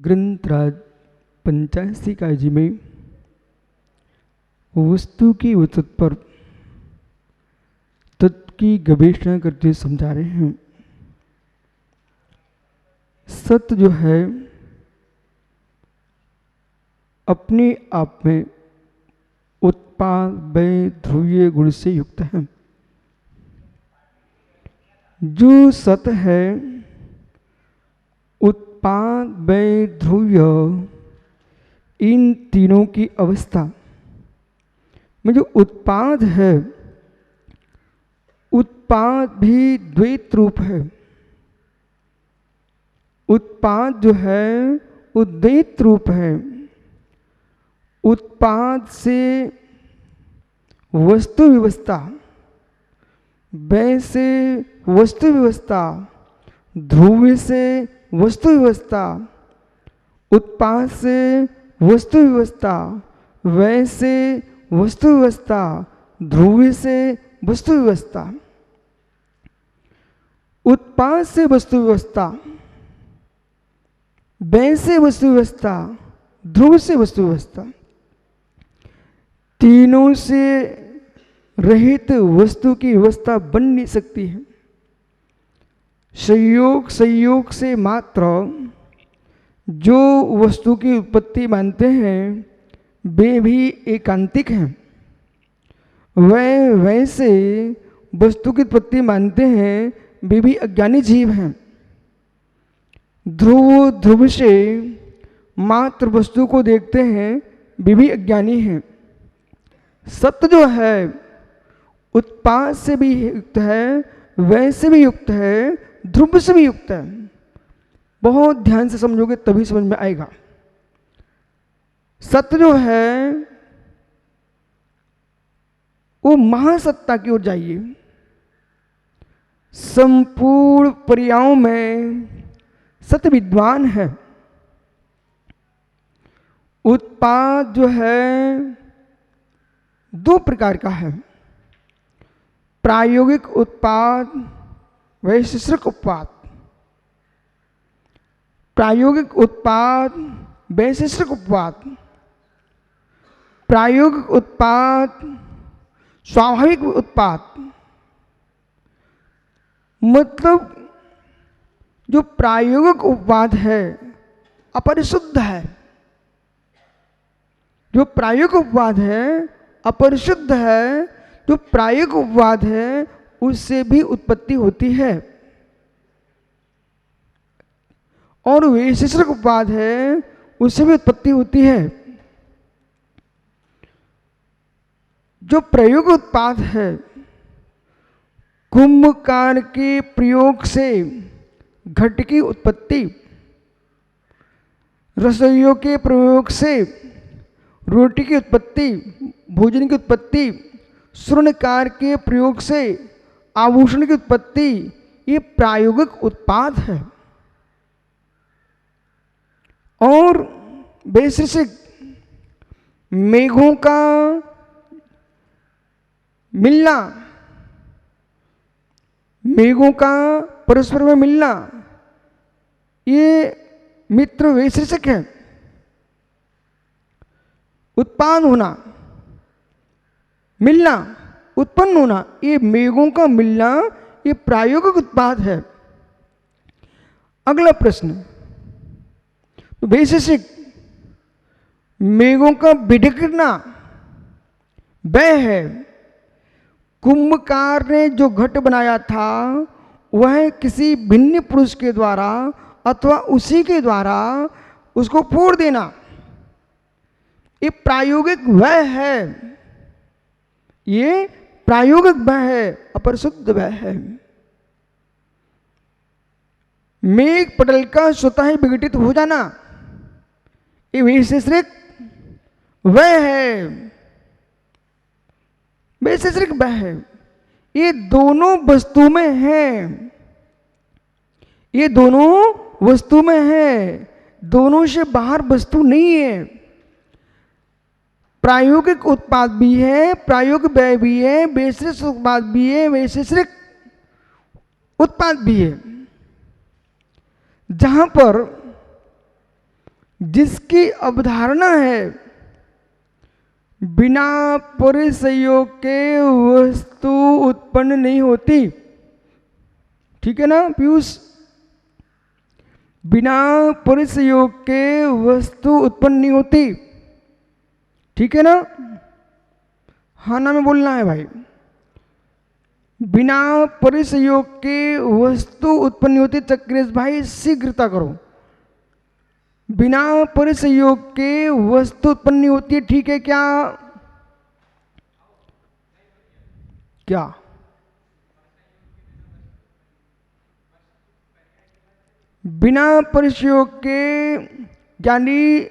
ग्रंथराज 85 काजी में वस्तु की वचत पर तत्व की गवेषणा करते समझा रहे हैं। सत्य जो है अपने आप में उत्पाद व्यय ध्रुवीय गुण से युक्त है। जो सत्य है उत्पाद व्यय ध्रुव्य इन तीनों की अवस्था में जो उत्पाद है, उत्पाद भी द्वैत रूप है। उत्पाद जो है वो द्वैत रूप है। उत्पाद से वस्तु व्यवस्था, व्यय से वस्तु व्यवस्था, ध्रुव से वस्तु व्यवस्था, उत्पाद से वस्तु व्यवस्था, व्यय से वस्तु व्यवस्था, ध्रुव से वस्तु व्यवस्था। उत्पाद से वस्तु व्यवस्था, व्यय से वस्तु व्यवस्था, ध्रुव से वस्तु व्यवस्था, तीनों से रहित वस्तु की व्यवस्था बन नहीं सकती है। संयोग से मात्र जो वस्तु की उत्पत्ति मानते हैं वे भी एकांतिक हैं। वैसे वस्तु की उत्पत्ति मानते हैं वे भी अज्ञानी जीव हैं। ध्रुव से मात्र वस्तु को देखते हैं वे भी अज्ञानी हैं। सत्य जो है उत्पाद से भी युक्त है, व्यय से भी युक्त है, ध्रुव से भी युक्त है। बहुत ध्यान से समझोगे तभी समझ में आएगा। सत्य जो है वो महासत्ता की ओर जाइए। संपूर्ण पर्यायों में सत्य विद्वान है। उत्पाद जो है दो प्रकार का है, प्रायोगिक उत्पाद, वैशेषिक उत्पाद। प्रायोगिक उत्पाद, वैशेषिक उत्पाद। प्रायोगिक उत्पाद, स्वाभाविक उत्पाद। मतलब जो प्रायोगिक उत्पाद है अपरिशुद्ध है। जो प्रायोगिक उत्पाद है अपरिशुद्ध है। जो प्रायोगिक उपवाद है उससे भी उत्पत्ति होती है, और वैशेषिक उपवाद है उससे भी उत्पत्ति होती है। जो प्रयोग उत्पाद है कुंभकार के प्रयोग से घट की उत्पत्ति, रसोइयों के प्रयोग से रोटी की उत्पत्ति, भोजन की उत्पत्ति, स्वर्णकार के प्रयोग से आभूषण की उत्पत्ति, ये प्रायोगिक उत्पाद है। और वैशेषिक मेघों का मिलना, मेघों का परस्पर में मिलना, ये मित्र वैशेषिक है। उत्पाद होना, मिलना, उत्पन्न होना, ये मेघों का मिलना ये प्रायोगिक उत्पाद है। अगला प्रश्न, तो वैशेषिक मेघों का बिखरना वह है। कुंभकार ने जो घट बनाया था वह किसी भिन्न पुरुष के द्वारा अथवा उसी के द्वारा उसको फोड़ देना, ये प्रायोगिक वह है। ये प्रायोगिक वह है, अपरिशुद्ध वह है। मेघ पटल का स्वतः ही विघटित हो जाना, ये वैशेषिक वह है। वैशेषिक वह है। ये दोनों वस्तु में है, ये दोनों वस्तु में है, दोनों से बाहर वस्तु नहीं है। प्रायोगिक उत्पाद भी है, प्रायोगिक व्यय भी है, वैशेषिक उत्पाद भी है, वैशेषिक उत्पाद भी है। जहां पर जिसकी अवधारणा है बिना परिसंयोग के वस्तु उत्पन्न नहीं होती। ठीक है ना पीयूष? बिना परिसंयोग के वस्तु उत्पन्न नहीं होती। ठीक है ना? हाँ ना में बोलना है भाई। बिना परिसंयोग के वस्तु उत्पन्न नहीं होती। चक्रेश भाई शीघ्रता करो। बिना परिसंयोग के वस्तु उत्पन्न नहीं होती है। ठीक है क्या? क्या? बिना परिसंयोग के यानी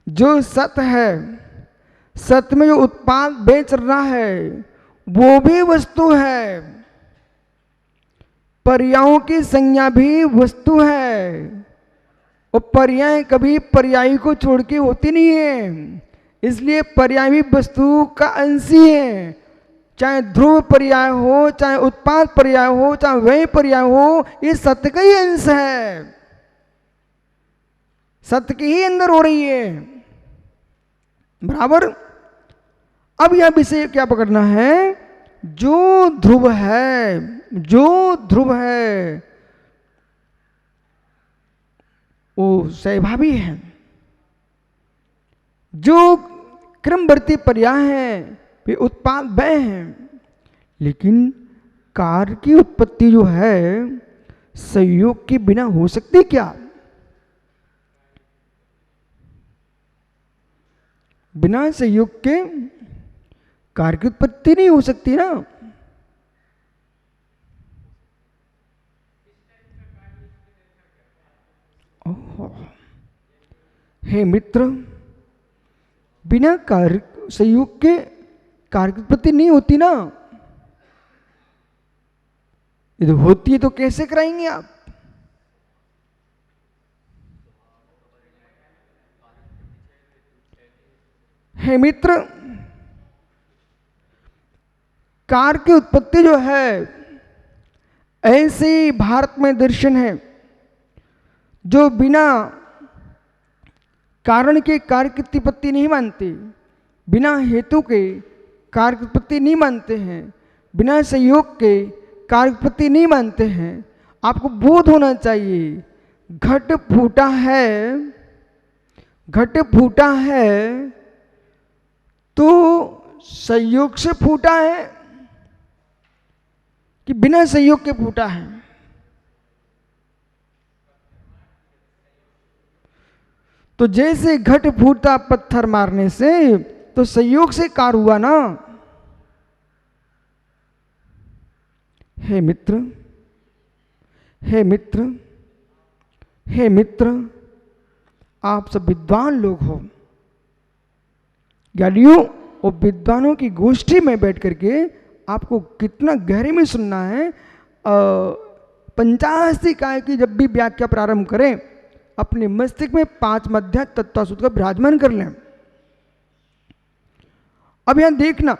जो सत है, सत में जो उत्पाद बेच रहा है वो भी वस्तु है। पर्यायों की संज्ञा भी वस्तु है और पर्याय कभी पर्यायी को छोड़ के होती नहीं है, इसलिए पर्याय भी वस्तु का अंश ही है। चाहे ध्रुव पर्याय हो, चाहे उत्पाद पर्याय हो, चाहे वही पर्याय हो, ये सत्य का ही अंश है, सत्य के ही अंदर हो रही है। बराबर। अब यह विषय क्या पकड़ना है? जो ध्रुव है, जो ध्रुव है वो स्वभावी है। जो क्रमवर्ती पर्याय है वे उत्पाद वह हैं, लेकिन कार्य की उत्पत्ति जो है संयोग के बिना हो सकती क्या? बिना संयोग के कार्य की उत्पत्ति नहीं हो सकती ना। हे मित्र, बिना कार्य संयोग के कार्य की उत्पत्ति नहीं होती ना। यदि होती है तो कैसे कराएंगे आप? हे मित्र, कार्य की उत्पत्ति जो है ऐसे भारत में दर्शन है जो बिना कारण के कार्य की उत्पत्ति नहीं मानते, बिना हेतु के कार्य की उत्पत्ति नहीं मानते हैं, बिना संयोग के कार्य की उत्पत्ति नहीं मानते हैं। आपको बोध होना चाहिए घट फूटा है, घट फूटा है तो संयोग से फूटा है कि बिना संयोग के फूटा है? तो जैसे घट फूटा पत्थर मारने से तो संयोग से कार्य हुआ ना। हे मित्र, हे मित्र, हे मित्र, आप सब विद्वान लोग हो, ज्ञानियों और विद्वानों की गोष्ठी में बैठ करके आपको कितना गहरे में सुनना है। पंचाशी काय की जब भी व्याख्या प्रारंभ करें अपने मस्तिष्क में 5 मध्य तत्वासूत्र का विराजमान कर लें। अब यहां देखना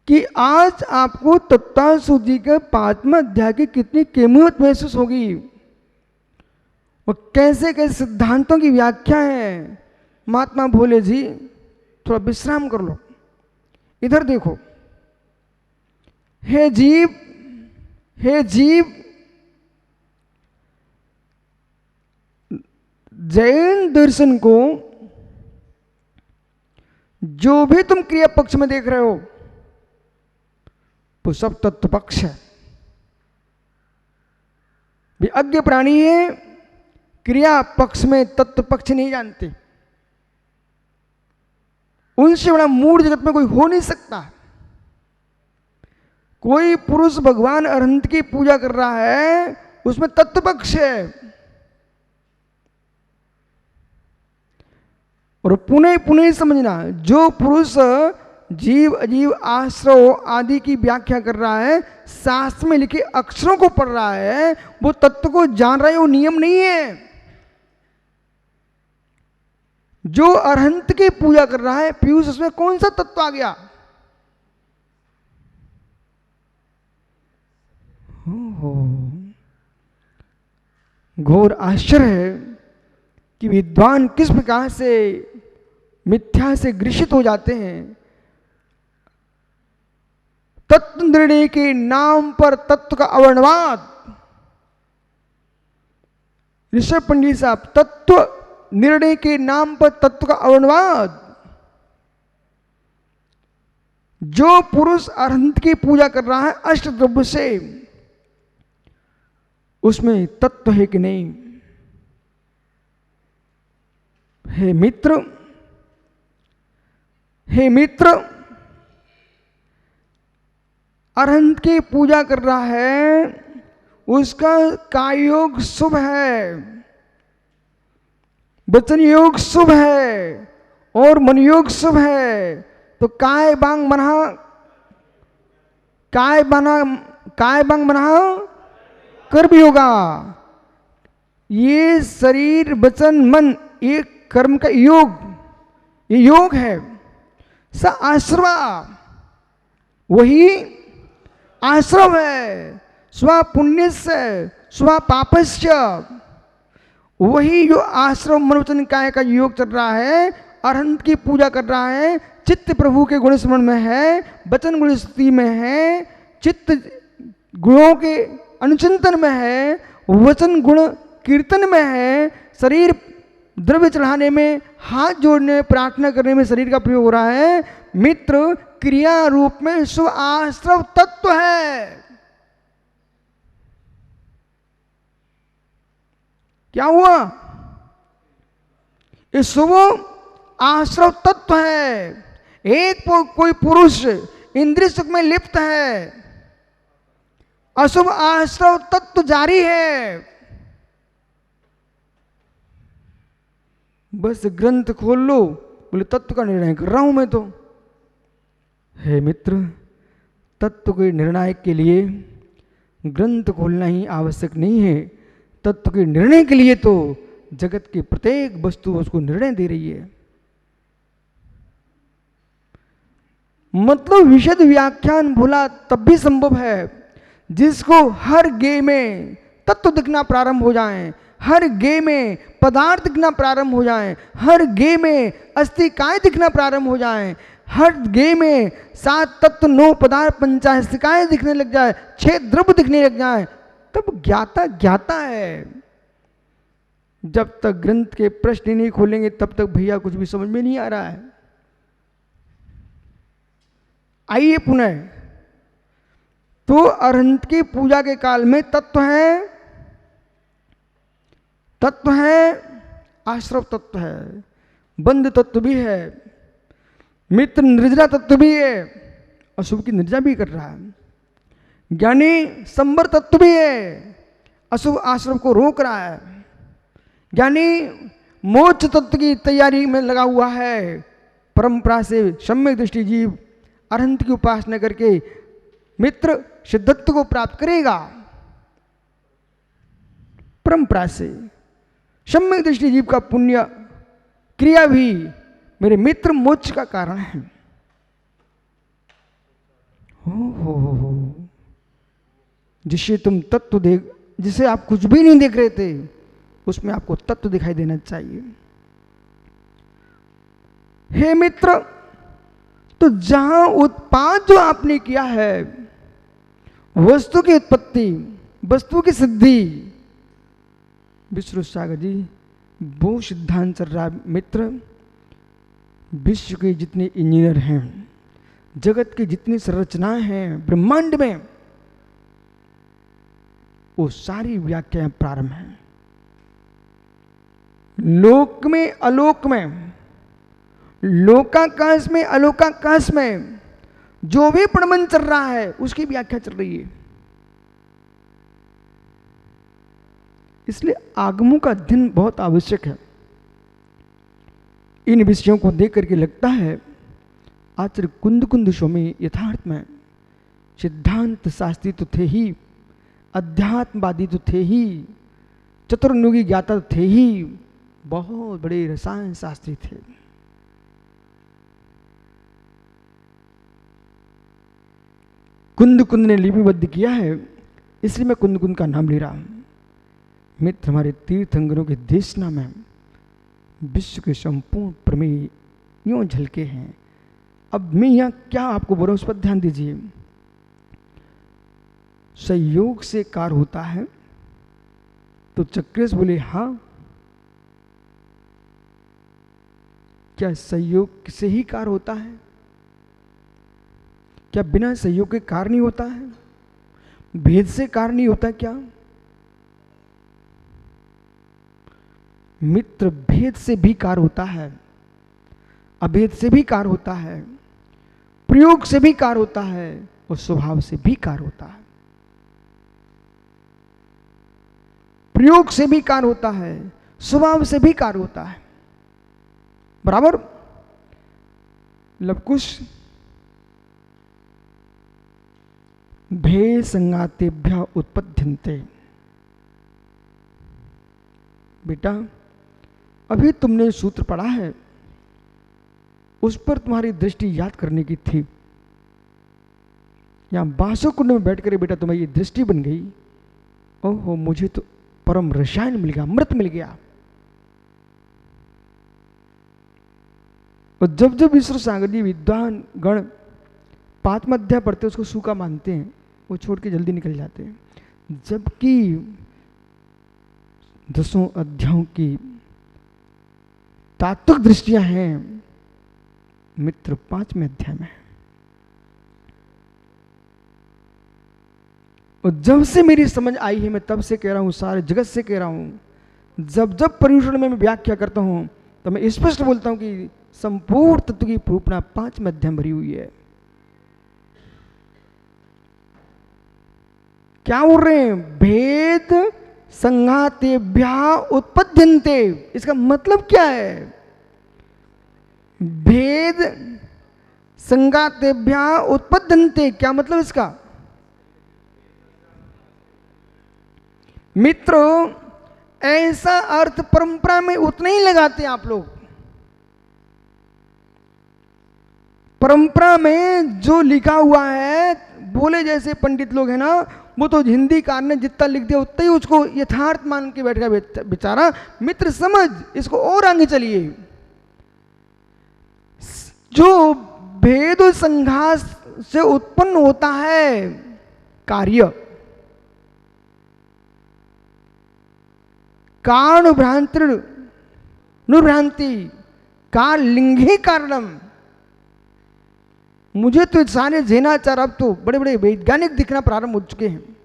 कि आज आपको तत्वासूत्र जी के 5वें अध्याय की कितनी कीमत महसूस होगी और कैसे कैसे सिद्धांतों की व्याख्या है। महात्मा भोले जी थोड़ा विश्राम कर लो, इधर देखो। हे जीव, हे जीव, जैन दर्शन को जो भी तुम क्रिया पक्ष में देख रहे हो वो सब तत्व पक्ष है। भी अज्ञ प्राणी है, क्रिया पक्ष में तत्व पक्ष नहीं जानते। उनसे बड़ा मूढ़ जगत में कोई हो नहीं सकता। कोई पुरुष भगवान अनंत की पूजा कर रहा है उसमें तत्व पक्ष है। और पुनः पुनः समझना, जो पुरुष जीव अजीव आश्रव आदि की व्याख्या कर रहा है, शास्त्र में लिखे अक्षरों को पढ़ रहा है, वो तत्व को जान रहा है, वो नियम नहीं है। जो अरहंत की पूजा कर रहा है पीयूष, उसमें कौन सा तत्व आ गया? घोर आश्चर्य है कि विद्वान किस प्रकार से मिथ्या से ग्रसित हो जाते हैं। तत्व निर्णय के नाम पर तत्व का अवर्णवाद। ऋषभ पंडित साहब, तत्व निर्णय के नाम पर तत्व का अवर्णवाद। जो पुरुष अरहंत की पूजा कर रहा है अष्टद्रव्य से, उसमें तत्व है कि नहीं? हे मित्र, हे मित्र, अरहंत की पूजा कर रहा है, उसका काय योग शुभ है, वचन योग शुभ है और मन योग शुभ है। तो काय बांग बना कर्म योगा। ये शरीर वचन मन एक कर्म का योग, ये योग है। स आश्रवा, वही आश्रव है। स्व पुण्य से स्व पापस्य, वही जो आश्रम मनोवचन काय का योग चल रहा है, अरहंत की पूजा कर रहा है, चित्त प्रभु के गुण स्मरण में है, वचन गुण स्तुति में है, चित्त गुणों के अनुचिंतन में है, वचन गुण कीर्तन में है, शरीर द्रव्य चढ़ाने में, हाथ जोड़ने, प्रार्थना करने में शरीर का प्रयोग हो रहा है। मित्र, क्रिया रूप में स्व आश्रव तत्व है। क्या हुआ? ये शुभ आश्रव तत्व है। एक कोई पुरुष इंद्रिय सुख में लिप्त है, अशुभ आश्रव तत्व जारी है। बस ग्रंथ खोल लो, बोले तत्व का निर्णय कर रहा हूं मैं तो। हे मित्र, तत्व के निर्णय के लिए ग्रंथ खोलना ही आवश्यक नहीं है। तत्व के निर्णय के लिए तो जगत की प्रत्येक वस्तु उसको निर्णय दे रही है। मतलब विशद व्याख्यान भूला तब भी संभव है जिसको हर गे में तत्व दिखना प्रारंभ हो जाए, हर गे में पदार्थ दिखना प्रारंभ हो जाए, हर गे में अस्थि काय दिखना प्रारंभ हो जाए, हर गे में 7 तत्व 9 पदार्थ 85 काय दिखने लग जाए, 6 द्रव्य दिखने लग जाए, तब ज्ञाता ज्ञाता है। जब तक ग्रंथ के प्रश्न नहीं खोलेंगे तब तक भैया कुछ भी समझ में नहीं आ रहा है। आइए पुनः, तो अरहंत की पूजा के काल में तत्व है, आश्रव तत्व है, बंध तत्व भी है, मित्र निर्जरा तत्व भी है, अशुभ की निर्जरा भी कर रहा है, ज्ञानी संबर तत्व भी है, अशुभ आश्रव को रोक रहा है, ज्ञानी मोक्ष तत्व की तैयारी में लगा हुआ है। परंपरा से सम्यक दृष्टि जीव अरहंत की उपासना करके मित्र सिद्धत्व को प्राप्त करेगा। परंपरा से सम्यक दृष्टि जीव का पुण्य क्रिया भी मेरे मित्र मोक्ष का कारण है। हो जिसे तुम तत्व देख, जिसे आप कुछ भी नहीं देख रहे थे, उसमें आपको तत्व दिखाई देना चाहिए। हे मित्र, तो जहां उत्पाद जो आपने किया है, वस्तु की उत्पत्ति, वस्तु की सिद्धि, विष्णु सागर जी वो सिद्धांत चल रहा है। मित्र, विश्व के जितने इंजीनियर हैं, जगत की जितनी संरचनाएं हैं ब्रह्मांड में, वो सारी व्याख्याएं प्रारंभ हैं। लोक में अलोक में, लोकाकाश में अलोकाकाश में जो भी प्रबंध चल रहा है उसकी व्याख्या चल रही है। इसलिए आगमों का अध्ययन बहुत आवश्यक है। इन विषयों को देख करके लगता है आचार्य कुंद स्वामी यथार्थ में सिद्धांत शास्त्री तो थे ही, अध्यात्मवादी तो थे ही, चतुर्युगी ज्ञाता तो थे ही, बहुत बड़े रसायन शास्त्री थे। कुंद ने लिपिबद्ध किया है, इसलिए मैं कुंद का नाम ले रहा हूं। मित्र, हमारे तीर्थंकरों के देशना में विश्व के संपूर्ण प्रमेय यूं झलके हैं। अब मैं यहाँ क्या आपको बोल रहा हूं, उस पर ध्यान दीजिए। संयोग से कार्य होता है, तो चक्रेश बोले हाँ, क्या संयोग से ही कार्य होता है? क्या बिना संयोग के कार्य नहीं होता है? भेद से कार्य नहीं होता क्या? मित्र, भेद से भी कार्य होता है, अभेद से भी कार्य होता है, प्रयोग से भी कार्य होता है और स्वभाव से भी कार्य होता है। प्रयोग से भी कार्य होता है, स्वभाव से भी कार्य होता है। बराबर। लवकुश भेद संगातेभ्य उत्पद्यन्ते। बेटा, अभी तुमने सूत्र पढ़ा है, उस पर तुम्हारी दृष्टि याद करने की थी। यहां बांसुर कुंड में बैठ कर बेटा तुम्हें ये दृष्टि बन गई, ओहो मुझे तो परम रसायन मिल गया, अमृत मिल गया। और जब जब ईश्वर सागरी विद्वान गण पांचवा अध्याय पढ़ते उसको सूखा मानते हैं, वो छोड़ के जल्दी निकल जाते हैं, जबकि 10 अध्यायों की तात्विक दृष्टियां हैं मित्र 5वें अध्याय में। और जब से मेरी समझ आई है, मैं तब से कह रहा हूं, सारे जगत से कह रहा हूं, जब जब पर्युषण में मैं व्याख्या करता हूं तो मैं स्पष्ट बोलता हूं कि संपूर्ण तत्व की रूपना 5वें अध्याय में भरी हुई है। क्या बोल रहे हैं? भेद संघातेभ्यः उत्पद्यन्ते। इसका मतलब क्या है? भेद संघातेभ्यः उत्पद्यन्ते, क्या मतलब इसका? मित्रों, ऐसा अर्थ परंपरा में उतना ही लगाते आप लोग। परंपरा में जो लिखा हुआ है, बोले जैसे पंडित लोग हैं ना, वो तो हिंदी कार ने जितना लिख दिया उतना ही उसको यथार्थ मान के बैठ गया बेचारा। मित्र समझ, इसको और आगे चलिए। जो भेद और संघात से उत्पन्न होता है कार्य, कारण भ्रांति काल लिंगे कारणम। मुझे तो सारे जैनाचार अब तो बड़े बड़े वैज्ञानिक दिखना प्रारंभ हो चुके हैं।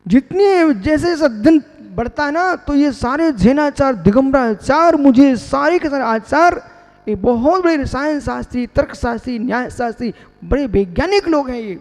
जितने जैसे जैसे दिन बढ़ता है ना, तो ये सारे जैनाचार, दिगंबराचार, मुझे सारे के सारे आचार, ये बहुत बड़े रसायन शास्त्री, तर्क शास्त्री, न्याय शास्त्री, बड़े वैज्ञानिक लोग हैं ये।